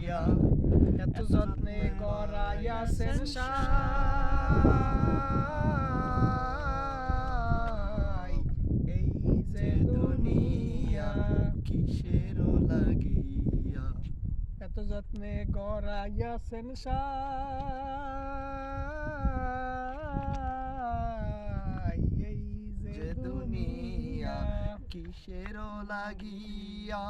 লাগিয়া এত যত্নে করাইয়াছেন সাই এই যে দুনিয়া কিসের লাগিয়া এত যত্নে করাইয়াছেন সাই এই যে যে দুনিয়া দুনিয়া কিসের লাগিয়া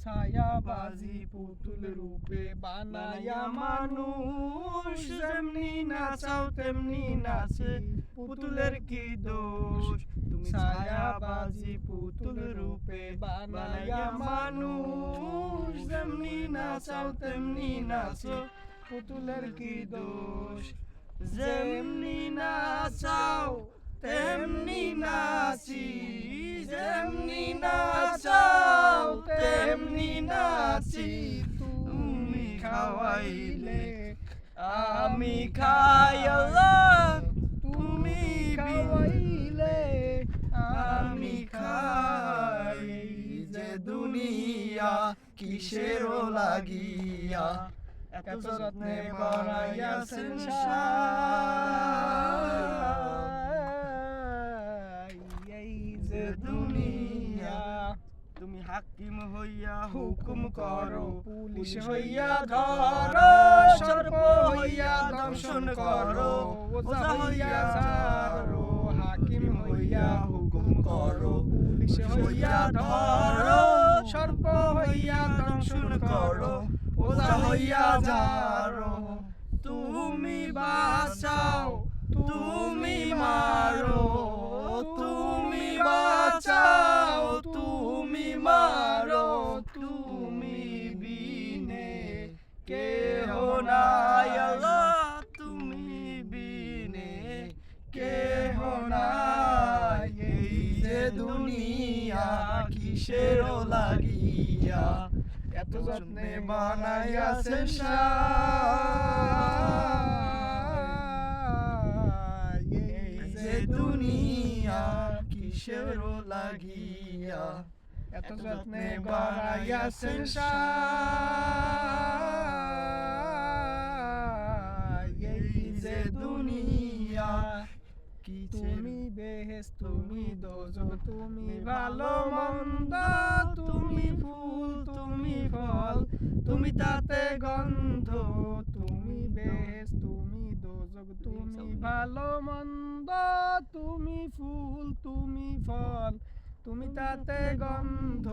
ছায়াবাজি পুতুল রূপে বানায়া মানুষ যেমনি নাচাও তেমনি নাচে পুতুলের কি দোষ তুমি ছায়াবাজি পুতুল রূপে বানায়া মানুষ যেমনি নাচাও তেমনি নাচো পুতুলের কি দোষ যেমনি নাচাও তেমনি নাচি যেমনি নাচাও তেমনি নাচি তুমি খাওয়াইলে আমি খাই আল্লাহ তুমি খাওয়াইলে আমি খাই যে দুনিয়া কিসের লাগিয়া এত যত্নে বানাইয়াছেন এই যে দুনিয়া তুমি হাকিম হইয়া হুকুম করো পুলিশ হইয়া ধরো সর্প হইয়া দংশন করো ওজা হইয়া ছাড়ো হাকিম হইয়া হুকুম করো পুলিশ হইয়া ধরো সর্প হইয়া দংশন করো ওজা হইয়া ছাড়ো তুমি বাঁচাও তুমি মারো তুমি বাঁচাও তুমি মারো তুমি বিনে কেহ নাই আল্লাহ তুমি বিনে কেহ নাই এই যে দুনিয়া কিসের লাগিয়া এত যত্নে বানাইয়াছেন সাই এই যে দুনিয়া কিসের লাগিয়া এত যত্নে বানাইয়াছেন সাই এই যে দুনিয়া তুমি বেহেশ তুমি দোজখ তুমি ভালো মন্দ তুমি ফুল তুমি ফল তুমি তাতে গন্ধ তুমি বেহেশ তুমি দোজখ তুমি ভালো মন্দ তুমি ফুল তুমি ফল তুমি তাতে গন্ধ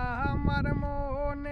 আমার মনে